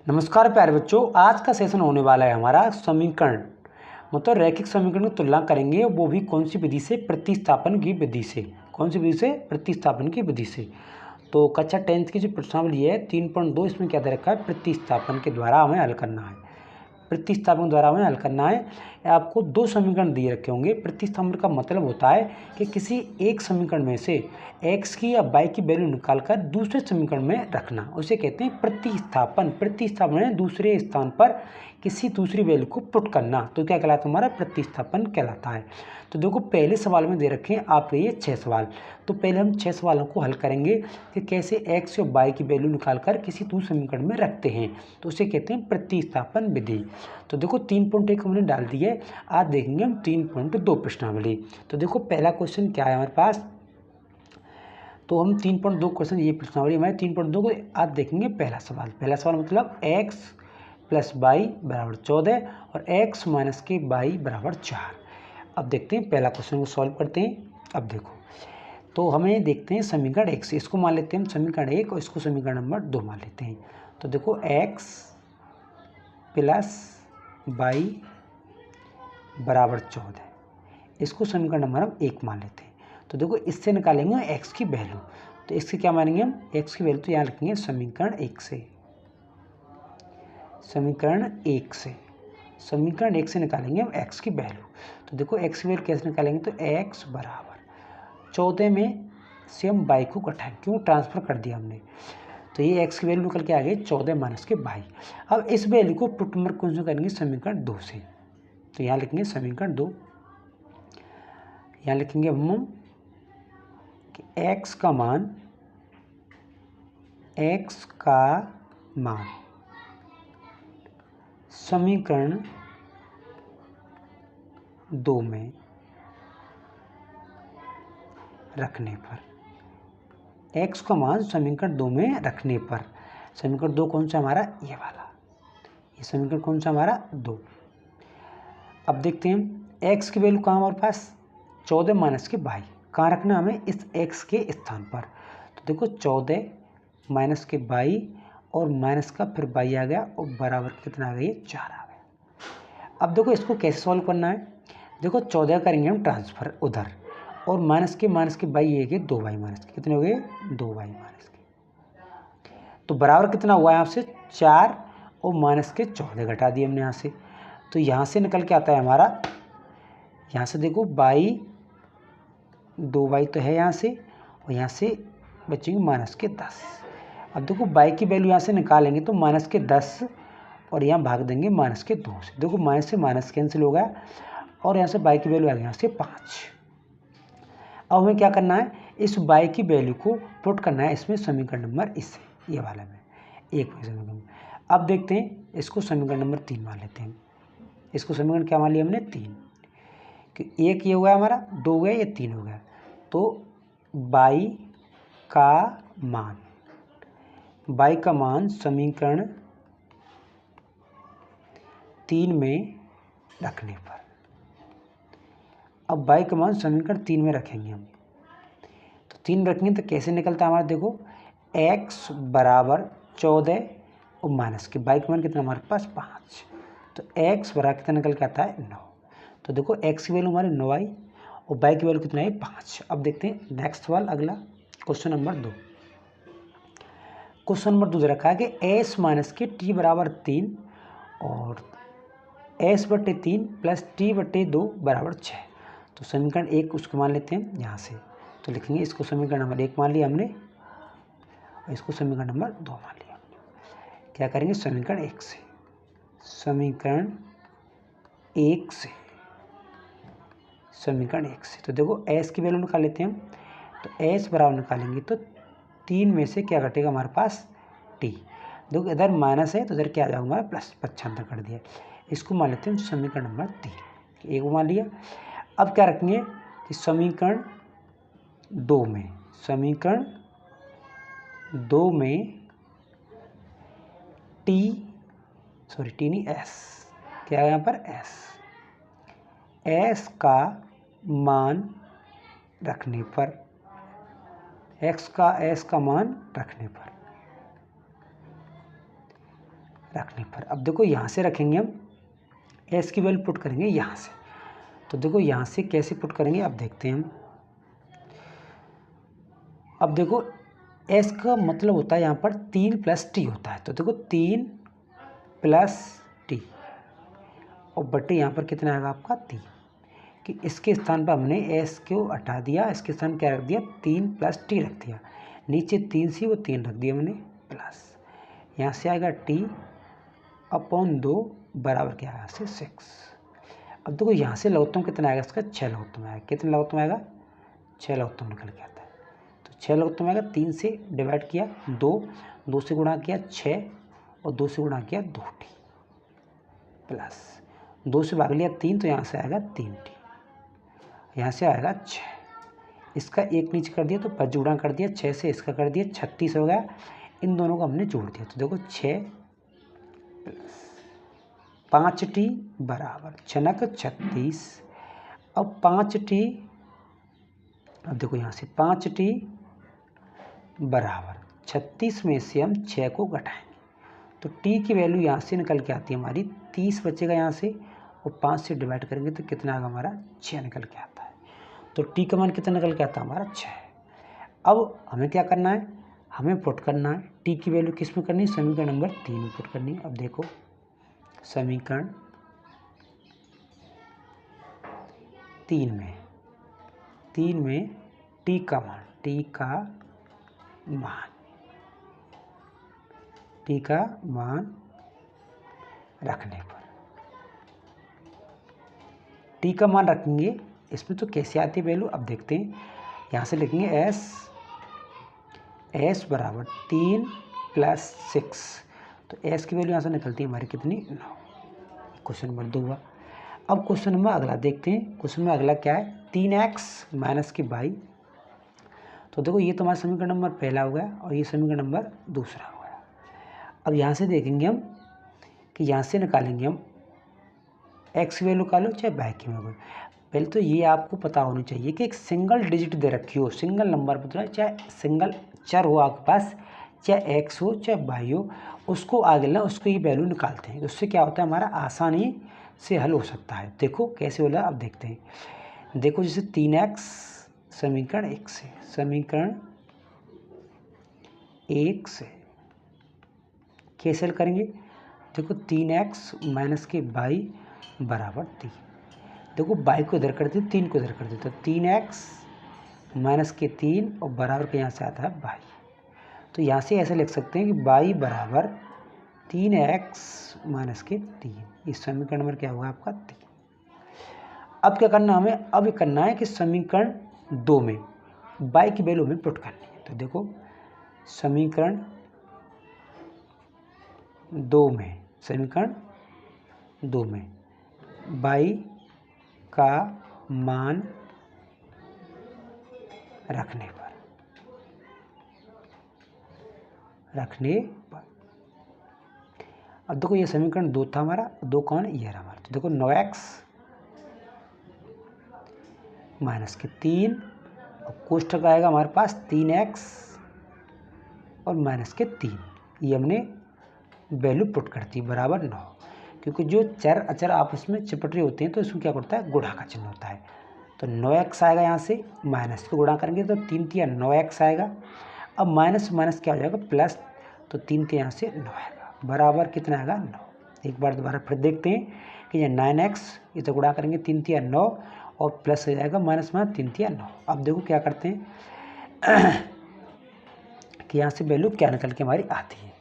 नमस्कार प्यारे बच्चों, आज का सेशन होने वाला है हमारा समीकरण मतलब रैखिक समीकरण की तुलना करेंगे, वो भी कौन सी विधि से? प्रतिस्थापन की विधि से। कौन सी विधि से? प्रतिस्थापन की विधि से। तो कक्षा 10th की जो प्रश्नावली है 3.2, इसमें क्या दे रखा है? प्रतिस्थापन के द्वारा हमें हल करना है। प्रतिस्थापन द्वारा हमें हल करना है। आपको दो समीकरण दिए रखे होंगे। प्रतिस्थापन का मतलब होता है कि किसी एक समीकरण में से x की या y की वैल्यू निकालकर दूसरे समीकरण में रखना, उसे कहते हैं प्रतिस्थापन। प्रतिस्थापन है दूसरे स्थान पर किसी दूसरी वैल्यू को पुट करना, तो क्या कहलाता है? हमारा प्रतिस्थापन कहलाता है। तो देखो, पहले सवाल में दे रखे हैं आपके ये 6 सवाल। तो पहले हम 6 सवालों को हल करेंगे कि कैसे x और y की वैल्यू निकालकर किसी दूसरे समीकरण में रखते हैं, तो उसे कहते हैं प्रतिस्थापन विधि। तो देखो 3.1 हमने डाल दी है। आज देखेंगे हम 3.2 प्रश्नावली। तो देखो पहला क्वेश्चन क्या है हमारे पास, तो हम 3.2 क्वेश्चन, ये प्रश्नावली हमारे 3.2 को आज देखेंगे। पहला सवाल मतलब x प्लस वाई बराबर 14 और x माइनस के वाई बराबर 4। अब देखते हैं पहला क्वेश्चन को सॉल्व करते हैं। अब देखो, तो हमें देखते हैं समीकरण 1 से, इसको मान लेते हैं हम समीकरण 1 और इसको समीकरण नंबर 2 मान लेते हैं। तो देखो x प्लस वाई बराबर 14, इसको समीकरण नंबर हम 1 मान लेते हैं। तो देखो इससे निकालेंगे x की वैल्यू, तो इससे क्या मानेंगे हम? x की वैल्यू तो यहाँ लिखेंगे समीकरण 1 से। समीकरण 1 से निकालेंगे हम x की वैल्यू। तो देखो x की वैल्यू कैसे निकालेंगे? तो x बराबर 14 में से हम y को घटाएं, क्यों? ट्रांसफर कर दिया हमने, तो ये x की वैल्यू निकल के आ गई 14 माइनस के y। अब इस वैल्यू को पुट नंबर कौन से करेंगे? समीकरण 2 से। तो यहाँ लिखेंगे समीकरण 2, यहाँ लिखेंगे हम कि x का मान समीकरण 2 में रखने पर, x का मान समीकरण 2 में रखने पर, समीकरण 2 कौन सा हमारा? ये वाला, ये समीकरण कौन सा हमारा? 2। अब देखते हैं हम x की वैल्यू कहाँ हमारे पास? 14 माइनस के y, कहाँ रखना हमें? इस x के स्थान पर। तो देखो 14 माइनस के y और माइनस का फिर y आ गया और बराबर कितना आ गया? 4 आ गया। अब देखो इसको कैसे सॉल्व करना है? देखो 14 करेंगे हम ट्रांसफर उधर, और माइनस के y ये कि 2y माइनस के, कितने हो गए? 2y माइनस के। तो बराबर कितना हुआ यहाँ से? 4 और माइनस के 14 घटा दिए हमने यहाँ से। तो यहाँ से निकल के आता है हमारा, यहाँ से देखो y 2y तो है यहाँ से, और यहाँ से बचेंगे माइनस के 10। अब देखो y की वैल्यू यहाँ से निकालेंगे तो माइनस के 10 और यहाँ भाग देंगे माइनस के 2 से। देखो माइनस से माइनस कैंसिल हो गया और यहाँ से y की वैल्यू आ गई यहाँ से 5। अब हमें क्या करना है? इस y की वैल्यू को पुट करना है इसमें समीकरण नंबर इससे, ये वाला में, एक समीकरण। अब देखते हैं इसको समीकरण नंबर 3 मान लेते हैं। इसको समीकरण क्या मान लिया हमने? 3, कि एक ये हो गया हमारा, 2 हो गया, ये 3 हो गया। तो y का मान समीकरण 3 में रखने पर, अब y का मान समीकरण 3 में रखेंगे हम, तो 3 रखेंगे तो कैसे निकलता है हमारा? देखो x बराबर 14 और माइनस के y का मान कितना हमारे पास? 5। तो x बराबर कितना निकल के आता है? 9। तो देखो x की वैल्यू हमारी 9 और y की वैल्यू कितना है? 5। अब देखते हैं नेक्स्ट सवाल, अगला क्वेश्चन नंबर 2। क्वेश्चन नंबर 2 दे रखा है कि s माइनस के t बराबर 3 और s बटे 3 प्लस t बटे 2 बराबर 6। तो समीकरण 1 उसको मान लेते हैं यहाँ से, तो लिखेंगे इसको समीकरण नंबर 1 मान लिया हमने और इसको समीकरण नंबर 2 मान लिया। क्या करेंगे? समीकरण 1 से, समीकरण 1 से, समीकरण 1 से। तो देखो s की वैल्यू निकाल लेते हैं हम, तो s बराबर निकालेंगे तो 3 में से क्या घटेगा हमारे पास? t। देखो इधर माइनस है तो इधर क्या आ जाएगा हमारा? प्लस, पक्षांतर कर दिया। इसको मान लेते हैं समीकरण नंबर 3, एक मान लिया। अब क्या रखेंगे कि समीकरण 2 में, समीकरण 2 में t नहीं s, क्या है यहाँ पर? s का मान रखने पर, s का मान रखने रखने पर अब देखो यहाँ से रखेंगे हम एस की वैल्यू पुट करेंगे यहाँ से। तो देखो यहाँ से कैसे पुट करेंगे अब देखते हैं हम। अब देखो एस का मतलब होता है यहाँ पर 3 + t होता है। तो देखो 3 + t और बटे यहाँ पर कितना आएगा आपका 3, कि इसके स्थान पर हमने एस को हटा दिया, इसके स्थान क्या रख दिया 3 + t रख दिया। नीचे 3 सी वो 3 रख दिया मैंने प्लस, यहाँ से आएगा t/2 बराबर क्या आएगा से 6। अब देखो यहाँ से लघुत्तम कितना आएगा इसका 6 लघुत्तम आएगा। कितना लघुत्तम आएगा 6 लघुत्तम निकल के आता है। तो 6 लघुत्तम आएगा, 3 से डिवाइड किया 2 से गुणा किया 6 और 2 से गुणा किया 2t प्लस 2 से भाग लिया 3 तो यहाँ से आएगा 3t, यहाँ से आएगा 6। इसका एक नीचे कर दिया तो 5 गुणा कर दिया 6 से, इसका कर दिया 36 हो गया। इन दोनों को हमने जोड़ दिया तो देखो 6 प्लस 5t बराबर 6 × 36। अब 5t, अब देखो यहाँ से 5t बराबर 36 में से हम 6 को घटाएंगे तो t की वैल्यू यहाँ से निकल के आती है हमारी 30 बचेगा यहाँ से, और 5 से डिवाइड करेंगे तो कितना आएगा हमारा 6 निकल के आता है। तो t का मान कितना निकल के आता है हमारा 6। अब हमें क्या करना है, हमें पुट करना है t की वैल्यू किस में करनी है, समीकरण नंबर 3 में पुट करनी है। अब देखो समीकरण 3 में t का मान रखने पर, t का मान रखेंगे इसमें तो कैसे आती है वैल्यू अब देखते हैं। यहाँ से लिखेंगे s बराबर 3 + 6, तो s की वैल्यू यहाँ से निकलती है हमारी कितनी 9। क्वेश्चन नंबर 2 हुआ। अब क्वेश्चन नंबर अगला देखते हैं। क्वेश्चन में अगला क्या है 3x - y। तो देखो ये तो हमारा समीकरण नंबर पहला हो गया और ये समीकरण नंबर दूसरा हो गया। अब यहाँ से देखेंगे हम कि यहाँ से निकालेंगे हम x की वैल्यू निकालो चाहे y की वैल्यू। पहले तो ये आपको पता होनी चाहिए कि एक सिंगल डिजिट दे रखी हो, सिंगल नंबर पता चाहे सिंगल चर हो आपके पास, चाहे x हो चाहे y हो, उसको आगे लेना, उसको ये वैल्यू निकालते हैं। उससे क्या होता है हमारा आसानी से हल हो सकता है। देखो कैसे होला अब देखते हैं। देखो जैसे 3x समीकरण 1 से कैसे हल करेंगे। देखो 3x - y बराबर 3। देखो y को इधर कर देते 3 को इधर कर देते, तो 3x - 3 और बराबर के यहाँ से आता है y। तो यहाँ से ऐसे लिख सकते हैं कि y बराबर 3x - 3। इस समीकरण नंबर क्या होगा आपका 3। अब क्या करना हमें, अब करना है कि समीकरण 2 में y की वैल्यू हमें पुट करनी है। तो देखो समीकरण 2 में y का मान रखने पर अब देखो ये समीकरण 2 था हमारा, 2 कौन ये रहा हमारा। तो देखो 9x - 3 और कोष्ठक आएगा हमारे पास 3x और -3, ये हमने वैल्यू पुट करती है बराबर 9। क्योंकि जो चर अचर आपस में चिपट रहे होते हैं तो इसमें क्या करता है गुणा का चिन्ह होता है। तो 9x आएगा, यहाँ से माइनस को गुणा करेंगे तो 3 × 9x आएगा। अब माइनस माइनस क्या हो जाएगा प्लस, तो 3 के यहाँ से 9 आएगा बराबर कितना आएगा 9। एक बार दोबारा फिर देखते हैं कि ये 9x ये तो गुणा करेंगे 3 × 9 और प्लस हो जाएगा माइनस 3 × 9। अब देखो क्या करते हैं कि यहाँ से वैल्यू क्या निकल के हमारी आती है।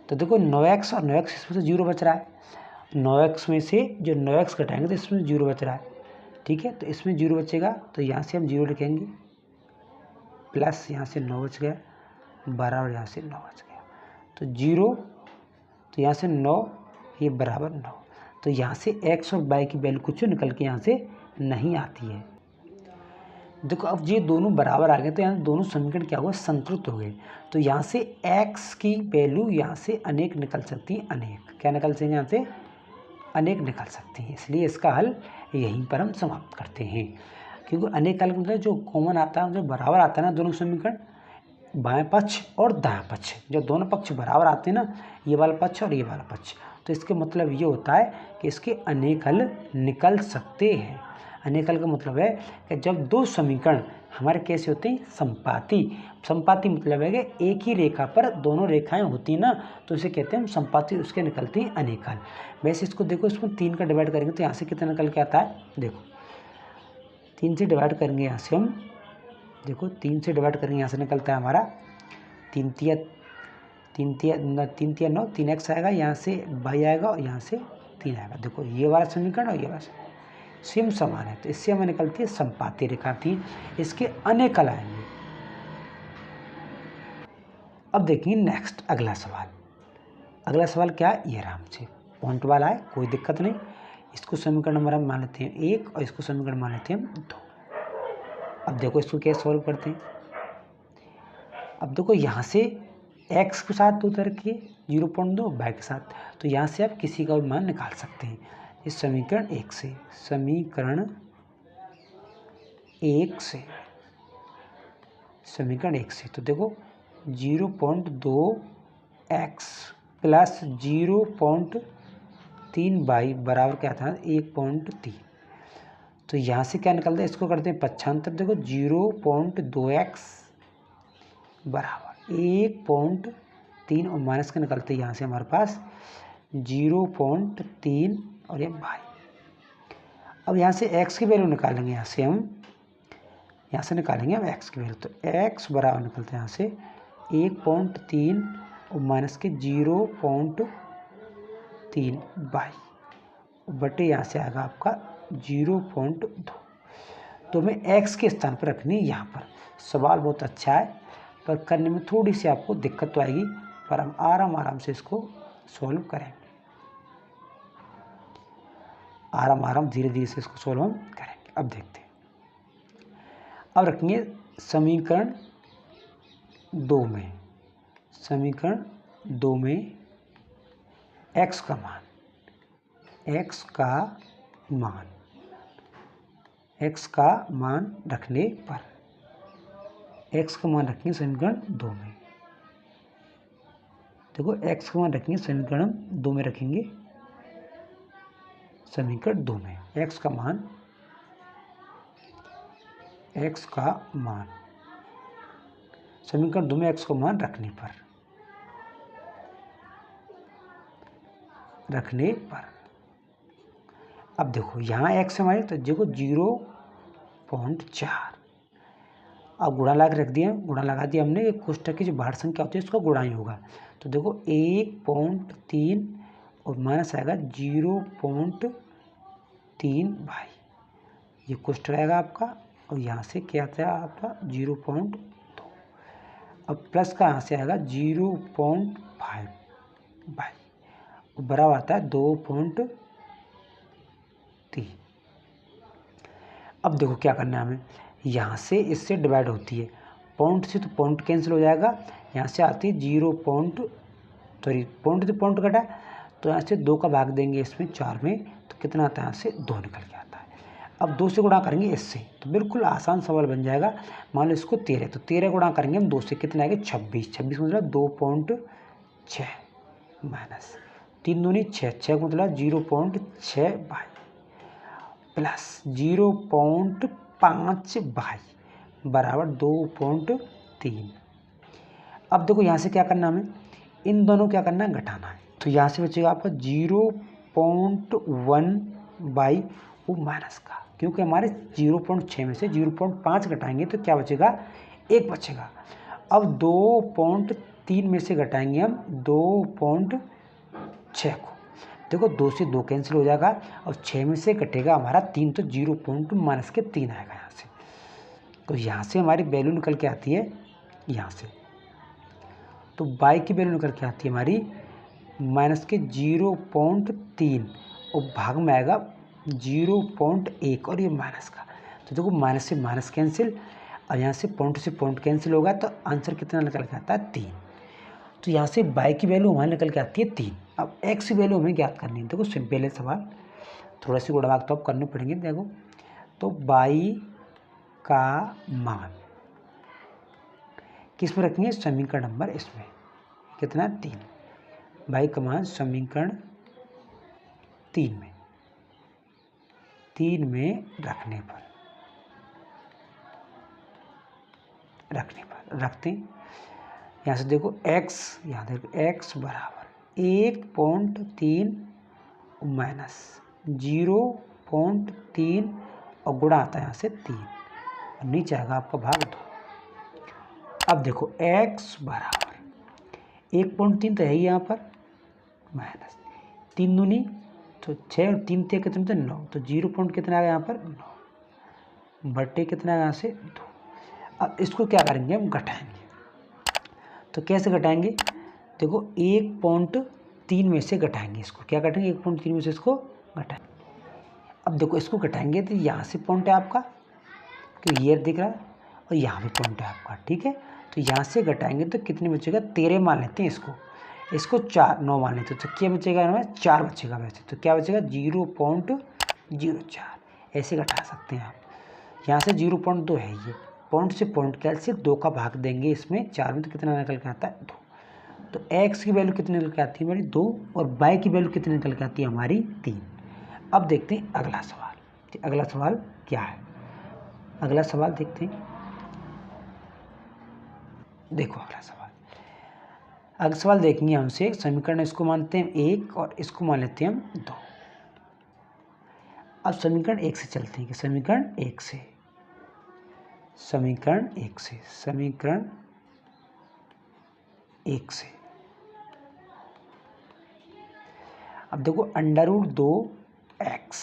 तो देखो 9x और 9x इसमें से 0 बच रहा है, 9x में से जो 9x घटाएंगे तो इसमें 0 बच रहा है। ठीक है, तो इसमें 0 बचेगा तो यहाँ से हम 0 लिखेंगे प्लस यहाँ से 9 बच गया बराबर यहाँ से 9 बच गया। तो 0 तो यहाँ से 9 ये बराबर 9। तो यहाँ से x और y की वैल्यू कुछ निकल के यहाँ से नहीं आती है। देखो अब ये दोनों बराबर आ गए तो यहाँ दोनों समीकरण क्या हुआ संतुलित हो गए। तो यहाँ से x की वैल्यू यहाँ से अनेक निकल सकती है, अनेक क्या निकल सकती है यहाँ से अनेक निकल सकती हैं। इसलिए इसका हल यहीं पर हम समाप्त करते हैं। क्योंकि अनेक हल मतलब जो कॉमन आता है जो बराबर आता है ना दोनों समीकरण, बाएं पक्ष और दायां पक्ष, जब दोनों पक्ष बराबर आते हैं ना, ये वाला पक्ष और ये वाला पक्ष, तो इसके मतलब ये होता है कि इसके अनेक हल निकल सकते हैं। अनेक हल का मतलब है कि जब दो समीकरण हमारे कैसे होते हैं, संपाती। संपाती मतलब है कि एक ही रेखा पर दोनों रेखाएं होती हैं ना, तो इसे कहते हैं हम संपाती, उसके निकलती हैं अनेक हल। वैसे इसको देखो, इसमें 3 का डिवाइड करेंगे तो यहाँ से कितना निकल के आता है, देखो 3 से डिवाइड करेंगे यहाँ से हम, देखो 3 से डिवाइड करेंगे यहाँ से निकलता है हमारा 3 तिया 9, 3x आएगा, यहाँ से y आएगा और यहाँ से 3 आएगा। देखो ये वाला समीकरण और ये वाला सेम समान है, तो इससे हमें निकलती है संपाती रेखा 3, इसके अनेक हल आएंगे। अब देखिए नेक्स्ट अगला सवाल। अगला सवाल क्या है, ये आराम से पॉइंट वाला है, कोई दिक्कत नहीं। इसको समीकरण नंबर हम मान लेते हैं 1 और इसको समीकरण मान लेते हैं 2। अब देखो इसको कैसे सॉल्व करते हैं। अब देखो यहाँ से x के साथ 2 रखिए 0.2, y के साथ, तो यहाँ से आप किसी का भी मान निकाल सकते हैं इस समीकरण 1 से। समीकरण 1 से तो देखो 0.2x प्लस 0.3y बराबर क्या था, 1.3। तो यहाँ से क्या निकलता है, इसको करते हैं पक्षांतर। देखो 0.2x बराबर 1.3 और माइनस का निकलते हैं यहाँ से हमारे पास 0.3 और ये y। अब यहाँ से x की वैल्यू निकालेंगे, यहाँ से निकालेंगे हम x की वैल्यू, तो x बराबर निकलते हैं यहाँ से 1.3 और माइनस के 0.3 y बटे यहाँ से आएगा आपका 0.2। तो हमें x के स्थान पर रखनी है यहाँ पर। सवाल बहुत अच्छा है, पर करने में थोड़ी सी आपको दिक्कत तो आएगी, पर हम आराम से इसको सॉल्व करेंगे। धीरे धीरे से इसको सॉल्व हम करेंगे। अब देखते हैं, अब रखेंगे समीकरण 2 में x का मान रखने पर, x का मान रखेंगे समीकरण 2 में। देखो x का मान रखेंगे समीकरण 2 में, रखेंगे समीकरण 2 में x का मान समीकरण 2 में x का मान रखने पर अब देखो यहाँ x हमारे, तो देखो 0.4, अब गुणा लगा रख दिया, गुणा लगा दिया हमने। एक कोष्ठक की जो बाहर संख्या होती है उसका गुणा ही होगा, तो देखो 1.3 और माइनस आएगा 0.3 y, ये कोष्ठक आएगा आपका, और यहाँ से क्या आता है आपका 0.2। अब प्लस का यहाँ से आएगा 0.5 y, बराबर आता है 2.3। अब देखो क्या करना है हमें, यहाँ से इससे डिवाइड होती है, पॉइंट से तो पॉइंट कैंसिल हो जाएगा, यहाँ से आती है पॉइंट से पॉइंट कटा, तो यहाँ से 2 का भाग देंगे इसमें 4 में, तो कितना आता है, यहाँ से 2 निकल के आता है। अब 2 से गुणा करेंगे इससे, तो बिल्कुल आसान सवाल बन जाएगा। मान लो इसको 13, तो 13 गुणा करेंगे हम 2 से, कितना आएगा 26 मतलब 2.6 माइनस 3 दूनी 6 मतलब 0.6 y प्लस 0.5 y बराबर 2.3। अब देखो यहाँ से क्या करना हमें, इन दोनों क्या करना है, घटाना है, तो यहाँ से बचेगा आपका 0.1 बाई वो माइनस का, क्योंकि हमारे 0.6 में से 0.5 घटाएंगे तो क्या बचेगा, 1 बचेगा। अब 2.3 में से घटाएंगे हम 2.6 को, देखो 2 से 2 कैंसिल हो जाएगा और 6 में से कटेगा हमारा 3, तो 0.-3 आएगा यहाँ से। तो यहाँ से हमारी वैल्यू निकल के आती है यहाँ से, तो y की वैल्यू निकल के आती है हमारी माइनस के 0.3 और भाग में आएगा 0.1 और ये माइनस का, तो देखो माइनस से माइनस कैंसिल और यहाँ से पॉइंट कैंसिल होगा, तो आंसर कितना निकल के आता है 3। तो यहाँ से y की वैल्यू हमारी निकल के आती है 3। अब x की वैल्यू हमें ज्ञात करनी है। देखो सिंपल है सवाल, थोड़ा सी गुणा भाग तो आप करने पड़ेंगे। देखो तो y का मान किस में रखेंगे, समीकरण नंबर इसमें कितना 3, y का मान समीकरण 3 में रखने पर रखते हैं। यहाँ से देखो x, यहाँ देखो x बराबर 1.3 माइनस 0.3 और गुणा आता है यहाँ से 3, नीचे आएगा आपका भाग 2। अब देखो x बराबर 1.3 तो है ही यहाँ पर, माइनस 3 दूनी तो 6 और 3 थे कितने थे 9, तो 0 पॉइंट कितना आएगा यहाँ पर 9 बटे कितना आएगा यहाँ से 2। अब इसको क्या करेंगे, हम घटाएंगे। तो कैसे घटाएंगे, देखो 1.3 में से घटाएंगे इसको, क्या घटाएंगे 1.3 में से इसको घटाएंगे। अब देखो इसको घटाएंगे तो यहाँ से पॉइंट है आपका, कि ये दिख रहा है, और यहाँ भी पॉइंट है आपका, ठीक है। तो यहाँ से घटाएंगे तो कितने बचेगा, 13 मान लेते हैं इसको 4 9 मान लेते हैं, तो क्या बचेगा हमें 4 बचेगा वैसे, तो क्या बचेगा 0.04, ऐसे घटा सकते हैं आप। यहाँ से 0.2 है ये, पॉइंट से पॉइंट कैसे 2 का भाग देंगे इसमें 4 में, तो कितना निकल के आता है 2। तो x की वैल्यू कितनी निकल के आती है हमारी 2, और y की वैल्यू कितनी निकल के आती है हमारी 3। अब देखते हैं अगला सवाल। अगला सवाल क्या है, अगला सवाल देखते हैं। देखो अगला सवाल देखेंगे हमसे, समीकरण इसको मानते हैं 1 और इसको मान लेते हैं हम 2। अब समीकरण 1 से चलते हैं, कि समीकरण 1 से अब देखो √2x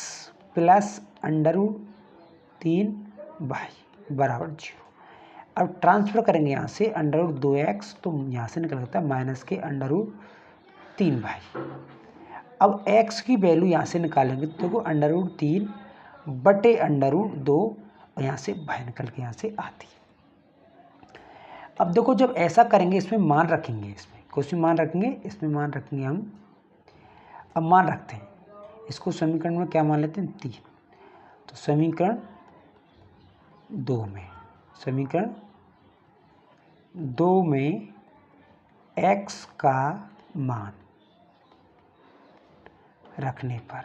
प्लस √3y बराबर 0। अब ट्रांसफर करेंगे यहाँ से √2x, तो यहाँ से निकल सकता है माइनस के √3y। अब x की वैल्यू यहाँ से निकालेंगे तो देखो √3 बटे √2, और यहाँ से y निकल के यहाँ से आती है। अब देखो जब ऐसा करेंगे इसमें मान रखेंगे, इसमें क्वेश्चन मान रखेंगे, इसमें मान रखेंगे हम। अब मान रखते हैं इसको, समीकरण में क्या मान लेते हैं 3, तो समीकरण 2 में x का मान रखने पर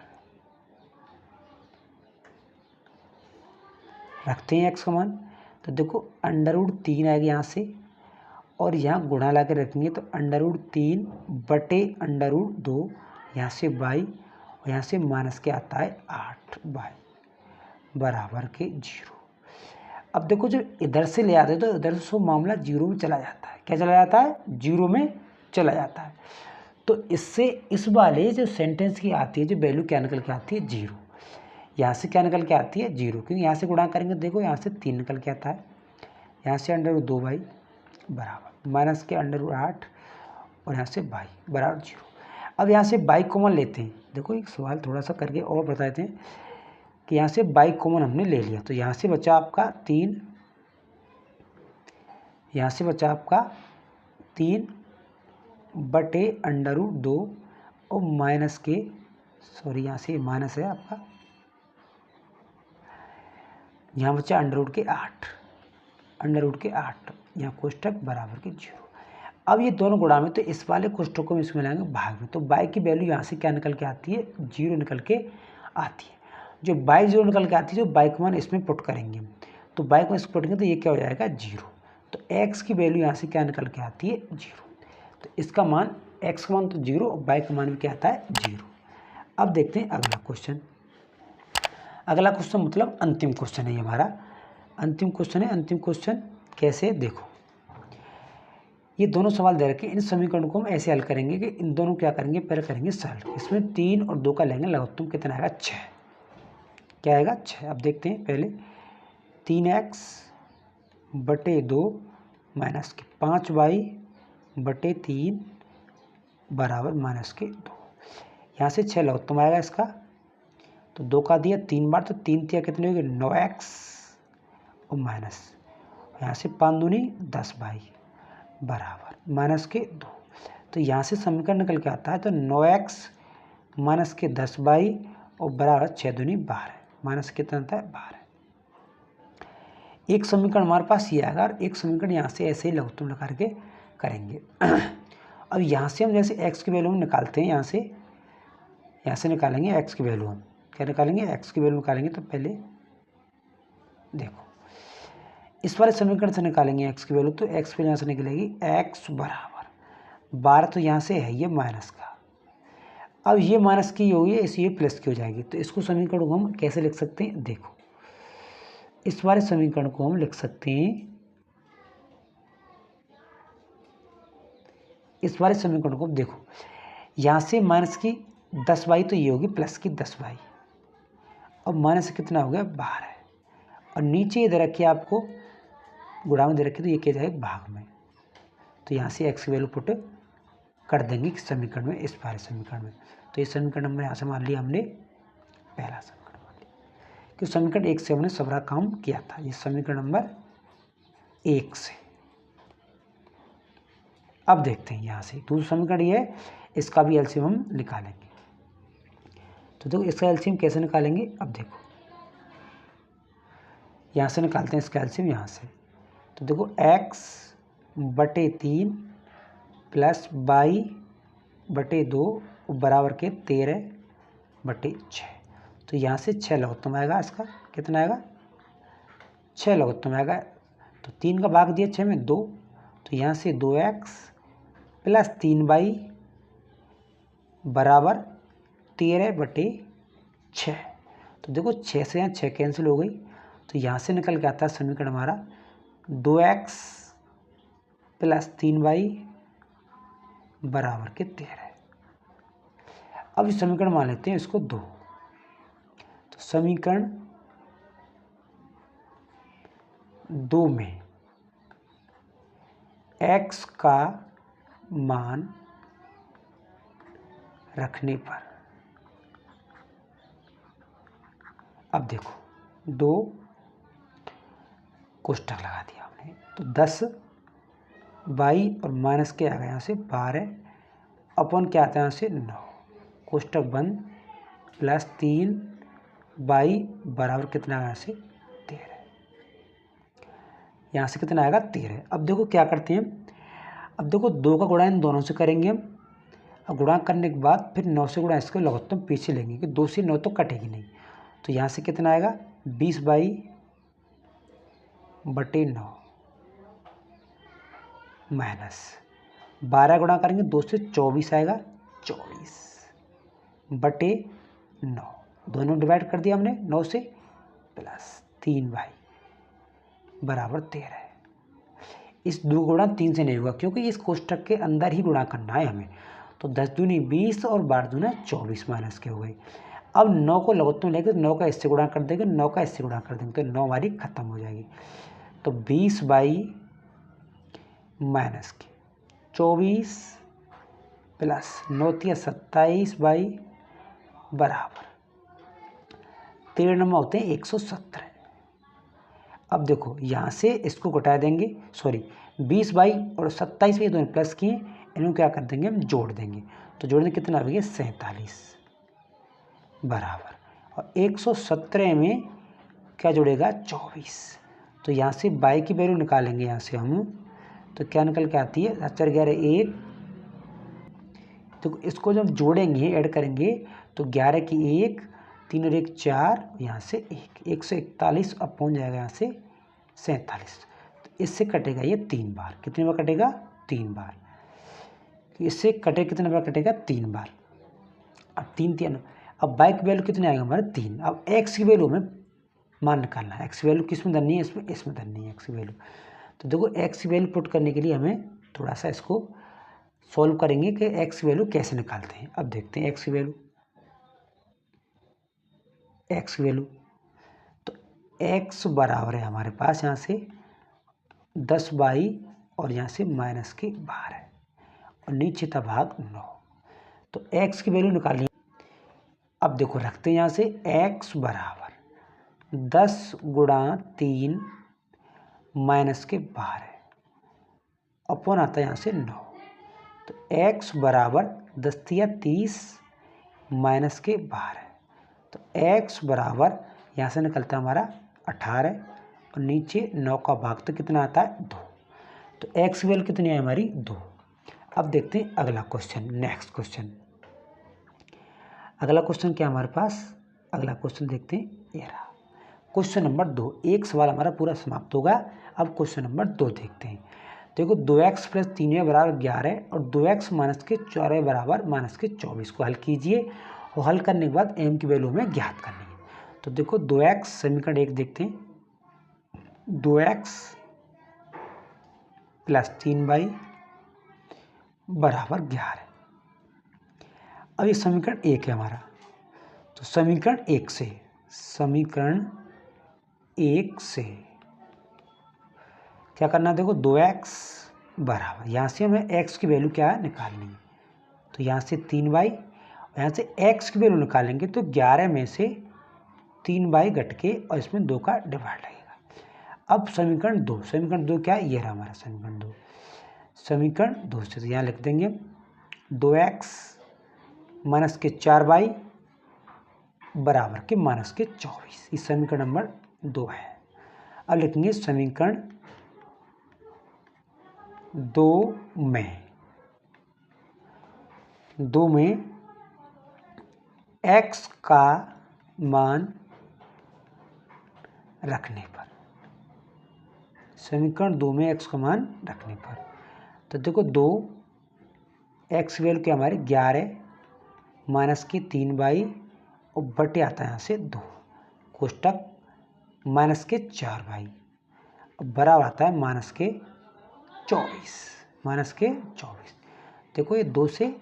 रखते हैं x का मान, तो देखो √3 आएगा यहाँ से, और यहाँ गुणा ला के रखेंगे तो √3 बटे √2, यहाँ से y, और यहाँ से माइनस के आता है 8y बराबर के 0। अब देखो जब इधर से ले आते हैं तो इधर से मामला 0 में चला जाता है, क्या चला जाता है 0 में चला जाता है। तो इससे इस वाले जो सेंटेंस की आती है जो वैल्यू क्या निकल के आती है 0, यहाँ से क्या निकल के आती है 0, क्योंकि यहाँ से गुणा करेंगे देखो यहाँ से 3 निकल के आता है, यहाँ से √2y बराबर माइनस के √8, और यहाँ से y बराबर 0। अब यहाँ से y कॉमन लेते हैं, देखो एक सवाल थोड़ा सा करके और बता देते हैं कि यहाँ से y कॉमन हमने ले लिया, तो यहाँ से बचा आपका 3, यहाँ से बचा आपका 3 बटे √2, और माइनस के यहाँ से माइनस है आपका, यहाँ बचा √8 यहाँ कोष्टक बराबर के 0। अब ये दोनों गुणा में, तो इस वाले कोष्टकों में इसमें लाएंगे भाग में, तो y की वैल्यू यहाँ से क्या निकल के आती है 0 निकल के आती है। जो y 0 निकल के आती है, जो y का मान इसमें पुट करेंगे, तो y को इसमें पुट करेंगे तो ये क्या हो जाएगा 0। तो x की वैल्यू यहाँ से क्या निकल के आती है 0, तो इसका मान x का मान तो 0 और y का मान भी क्या आता है 0। अब देखते हैं अगला क्वेश्चन। अगला क्वेश्चन मतलब अंतिम क्वेश्चन है ये हमारा, अंतिम क्वेश्चन कैसे, देखो ये दोनों सवाल दे रखे, इन समीकरणों को हम ऐसे हल करेंगे कि इन दोनों क्या करेंगे, पहले करेंगे सरल, इसमें 3 और 2 का लेंगे लघुत्तम, कितना आएगा 6, क्या आएगा 6। अब देखते हैं पहले 3x बटे 2 माइनस के 5y बटे 3 बराबर माइनस के 2, यहाँ से 6 लघुत्तम आएगा इसका, तो 2 का दिया 3 बार, तो 3 तिया कितने हो गए 9x, और माइनस यहाँ से 5 दूनी 10y बराबर माइनस के 2। तो यहाँ से समीकरण निकल के आता है, तो 9x माइनस के 10y और बराबर 6 दूनी 12, माइनस कितना आता है 12। एक समीकरण हमारे पास ये आएगा और एक समीकरण यहाँ से ऐसे ही लघुत्तम लगा के करेंगे। अब यहाँ से हम जैसे x की वैल्यू हम निकालते हैं, यहाँ से निकालेंगे x की वैल्यू। हम क्या निकालेंगे? x की वैल्यू निकालेंगे। तो पहले देखो इस वाले समीकरण से निकालेंगे x की वैल्यू, तो x की यहाँ से निकलेगी x बराबर 12, तो यहाँ से है ये माइनस का। अब ये माइनस की होगी, इस ये प्लस की हो जाएगी। तो इसको समीकरण को हम कैसे लिख सकते हैं? देखो इस वाले समीकरण को हम लिख सकते हैं, इस वाले समीकरण को देखो यहाँ से माइनस की 10y, तो ये होगी प्लस की 10y। अब माइनस कितना हो गया? 12। और नीचे इधर रखिए, आपको गुणा में दे रखिए, तो ये क्या जाएगा? भाग में। तो यहाँ से x की वैल्यू पुट कर देंगे किस समीकरण में? इस वाले समीकरण में। तो ये समीकरण नंबर यहाँ से मान लिया हमने पहला समीकरण मान लिया, क्योंकि समीकरण 1 से हमने सारा काम किया था। ये समीकरण नंबर 1 से। अब देखते हैं यहाँ से दूसरा समीकरण ये है, इसका भी एलसीएम हम निकालेंगे। तो देखो इसका एलसीएम कैसे निकालेंगे? अब देखो यहाँ से निकालते हैं इसका एलसीएम यहाँ से। तो देखो x/3 प्लस y/2 बराबर के 13/6। तो यहाँ से 6 लघुत्तम आएगा। इसका कितना आएगा? 6 लघुत्तम आएगा। तो 3 का भाग दिया 6 में 2, तो यहाँ से 2x प्लस 3y बराबर 13/6। तो देखो 6 से यहाँ 6 कैंसिल हो गई, तो यहाँ से निकल के आता है समीकरण हमारा 2x प्लस 3y बराबर के 13। अब इस समीकरण मान लेते हैं इसको 2। तो समीकरण 2 में x का मान रखने पर, अब देखो 2 कोष्ठक लगा दिया हमने, तो 10y और माइनस के आ गया यहाँ से 12 अपन क्या आता है यहाँ से 9, कोष्ठक बंद, प्लस 3y बराबर कितना आया यहाँ से 13। यहाँ से कितना आएगा? 13। अब देखो क्या करते हैं, अब देखो 2 का गुणा इन दोनों से करेंगे हम। अब गुणा करने के बाद फिर 9 से गुणा इसको लघुत्तम पीछे लेंगे कि 2 से 9 तो कटेगी नहीं। तो यहाँ से कितना आएगा? 20y/9 माइनस 12 गुणा करेंगे 2 से 24 आएगा, 24/9 दोनों डिवाइड कर दिया हमने 9 से, प्लस 3y बराबर 13। इस 2 गुणा 3 से नहीं होगा, क्योंकि इस कोष्ठक के अंदर ही गुणा करना है हमें। तो 10 दूनी 20 और 12 दूना 24 माइनस के हो गई। अब 9 को लघुत्तम लेकर 9 का इससे गुणा कर देंगे, 9 का इससे गुणा कर देंगे, तो 9 हमारी खत्म हो जाएगी। तो 20y माइनस के 24 प्लस 9 × 27y बराबर 13 नंबर होते हैं 117। अब देखो यहाँ से इसको घटा देंगे, सॉरी 20y और 27y दोनों प्लस किए, इनको क्या कर देंगे हम? जोड़ देंगे। तो जोड़ने कितना आ गया? 47 बराबर, और 117 में क्या जुड़ेगा? 24। तो यहाँ से y की वैल्यू निकालेंगे यहाँ से हम, तो क्या निकल के आती है? 4 11 1। तो इसको जब जोड़ेंगे ऐड करेंगे तो 11 की 1, 3 और 1 4, यहाँ से 141 अब पहुँच जाएगा यहाँ से 47। तो इससे कटेगा ये 3 बार। कितने बार कटेगा? 3 बार। इससे कटे कितने बार कटेगा? 3 बार। अब 3 अब y की वैल्यू कितने आएगा हमारे? 3। अब x की वैल्यू में मान निकालना है। x की वैल्यू किस में धरनी है? इसमें धरनी है x की वैल्यू। तो देखो x की वैल्यू पुट करने के लिए हमें थोड़ा सा इसको सॉल्व करेंगे कि x की वैल्यू कैसे निकालते हैं। अब देखते हैं x की वैल्यू। तो x बराबर है हमारे पास यहाँ से 10y और यहाँ से माइनस के 12 और नीचे था भाग 9। तो x की वैल्यू निकालनी। अब देखो रखते हैं यहाँ से x बराबर 10 × 3 माइनस के 12 अपन आता है यहाँ से 9। तो x बराबर 10 × 30 माइनस के 12। तो x बराबर यहाँ से निकलता है हमारा 18 और नीचे 9 का भाग तो कितना आता है 2। तो x की वैल्यू कितनी है हमारी 2। अब देखते हैं अगला क्वेश्चन, नेक्स्ट क्वेश्चन। अगला क्वेश्चन क्या हमारे पास, अगला क्वेश्चन देखते हैं, ये रहा क्वेश्चन नंबर 2। एक सवाल हमारा पूरा समाप्त होगा। अब क्वेश्चन नंबर 2 देखते हैं। देखो 2x प्लस 3y बराबर 11 और 2x माइनस के 4y बराबर माइनस के 24 को हल कीजिए और हल करने के बाद m की वैल्यू हमें ज्ञात करनी है। तो देखो 2x समीकरण 1 देखते हैं, 2x प्लस 3y बराबर 11। अब ये समीकरण 1 है हमारा, तो समीकरण 1 से क्या करना है, देखो 2x बराबर, यहाँ से हमें x की वैल्यू क्या है निकालनी है। तो यहाँ से 3y, यहाँ से x की वैल्यू निकालेंगे तो 11 में से 3y घट के और इसमें 2 का डिवाइड लगेगा। अब समीकरण 2 क्या है, ये रहा हमारा समीकरण 2 से यहाँ लिख देंगे 2x माइनस के 4y बराबर के माइनस के 24। इस समीकरण नंबर 2 है। अब लिखेंगे समीकरण 2 में x का मान रखने पर, समीकरण 2 में x का मान रखने पर, तो देखो 2 x वैल्यू क्या हमारी 11 माइनस की 3y और बटे आता है यहाँ से 2 कोष्टक माइनस के 4y बराबर आता है माइनस के 24। देखो ये 2 से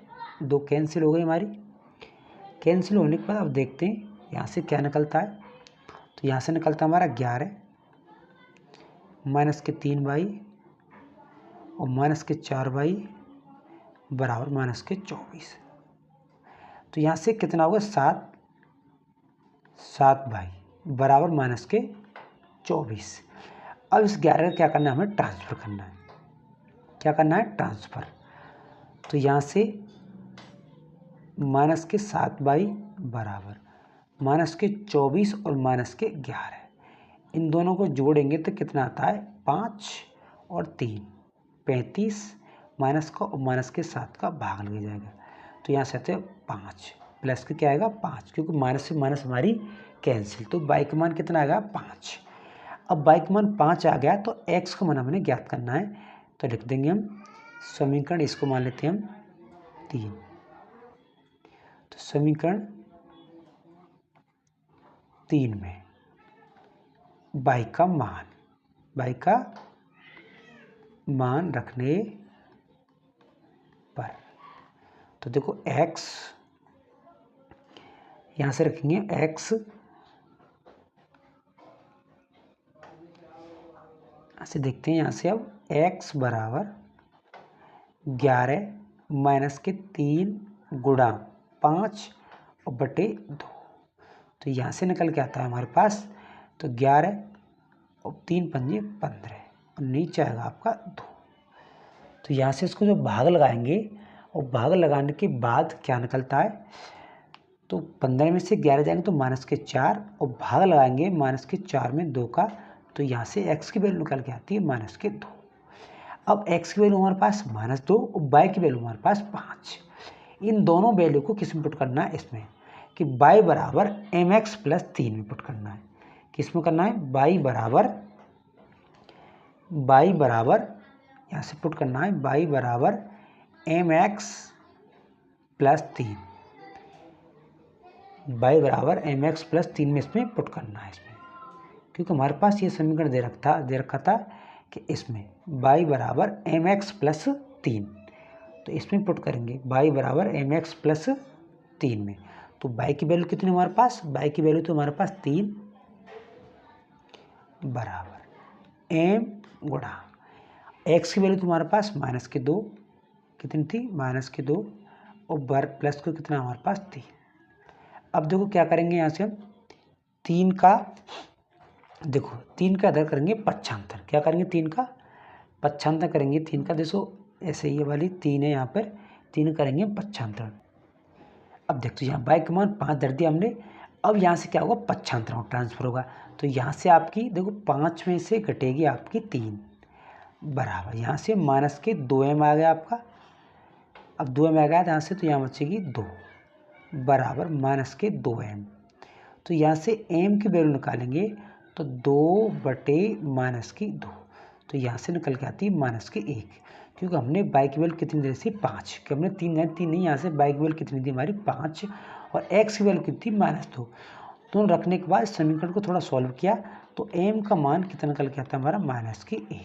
2 कैंसिल हो गई हमारी। कैंसिल होने के बाद अब देखते हैं यहाँ से क्या निकलता है। तो यहाँ से निकलता है हमारा 11 माइनस के 3y और माइनस के 4y बराबर माइनस के 24। तो यहाँ से कितना होगा 7y बराबर माइनस के 24। अब इस 11 का क्या करना है, हमें ट्रांसफ़र करना है। क्या करना है, ट्रांसफ़र। तो यहाँ से माइनस के 7y बराबर माइनस के 24 और माइनस के 11, इन दोनों को जोड़ेंगे तो कितना आता है 5 और 3 35 माइनस का और माइनस के 7 का भाग लग जाएगा। तो यहाँ से आते हैं 5 प्लस के क्या आएगा 5, क्योंकि माइनस से माइनस हमारी कैंसिल। तो y का मान कितना आएगा 5। अब y का मान 5 आ गया तो x का मान हमें ज्ञात करना है। तो लिख देंगे हम समीकरण, इसको मान लेते हैं हम 3। तो समीकरण 3 में y का मान रखने पर, तो देखो x यहाँ से रखेंगे x, ऐसे देखते हैं यहाँ से अब x बराबर 11 माइनस के 3 गुणा 5 और बटे 2। तो यहाँ से निकल के आता है हमारे पास तो 11 और 3 पंजे 15 और नीचे आएगा आपका 2। तो यहाँ से इसको जो भाग लगाएंगे और भाग लगाने के बाद क्या निकलता है, तो 15 में से 11 जाएंगे तो माइनस के 4 और भाग लगाएंगे माइनस के 4 में 2 का, तो यहाँ से x की वैल्यू निकल के आती है माइनस के 2। अब x की वैल्यू हमारे पास -2 और y की वैल्यू हमारे पास 5। इन दोनों वैल्यू को किस में पुट करना है, इसमें कि y बराबर mx प्लस 3 में पुट करना है। किस में करना है, y बराबर यहाँ से पुट करना है y बराबर mx प्लस 3, y बराबर mx प्लस 3 में इसमें पुट करना है इसमें, क्योंकि हमारे पास ये समीकरण दे रखा था कि इसमें y बराबर mx प्लस 3, तो इसमें पुट करेंगे y बराबर mx प्लस 3 में। तो y की वैल्यू कितनी हमारे पास, y की वैल्यू तो हमारे पास 3 बराबर m गुणा x की वैल्यू तुम्हारे पास माइनस के 2, कितनी थी -2 और वर्ग प्लस को कितना हमारे पास 3। अब देखो क्या करेंगे, यहाँ से हम 3 का इधर करेंगे पक्षांतर। क्या करेंगे, 3 का पक्षांतर करेंगे। 3 का देखो ऐसे ये वाली 3 है, यहाँ पर 3 करेंगे पक्षांतर। अब देखो यहाँ y का मान 5 धर दिया हमने। अब यहाँ से क्या होगा, पक्षांतर ट्रांसफर होगा। तो यहाँ से आपकी देखो 5 में से घटेगी आपकी 3 बराबर, यहाँ से माइनस के 2m आ गया आपका। अब 2m आ गया यहाँ से, तो यहाँ बचेगी 2 बराबर माइनस के 2m। तो यहाँ से m की वैल्यू निकालेंगे तो 2/-2, तो यहाँ से निकल के आती है -1, क्योंकि हमने y की वैल्यू कितनी दी थी 5, कि हमने 3 नहीं, यहाँ से y की वैल्यू कितनी थी हमारी 5 और x की वैल्यू कितनी थी -2। दोनों रखने के बाद समीकरण को थोड़ा सॉल्व किया तो m का मान कितना निकल के आता है हमारा -1।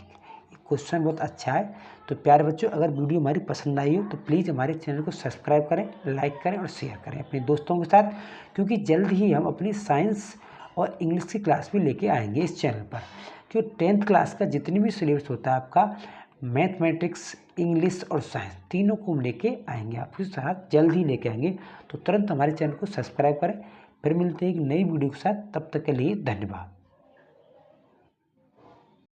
क्वेश्चन बहुत अच्छा है। तो प्यारे बच्चों, अगर वीडियो हमारी पसंद आई हो तो प्लीज़ हमारे चैनल को सब्सक्राइब करें, लाइक करें और शेयर करें अपने दोस्तों के साथ, क्योंकि जल्द ही हम अपनी साइंस और इंग्लिश की क्लास भी लेके आएंगे इस चैनल पर। क्योंकि 10th क्लास का जितनी भी सिलेबस होता है आपका, मैथमेटिक्स, इंग्लिश और साइंस तीनों को हम लेके आएंगे, आपके साथ जल्द ही लेके आएंगे। तो तुरंत हमारे चैनल को सब्सक्राइब करें। फिर मिलते हैं एक नई वीडियो के साथ, तब तक के लिए धन्यवाद।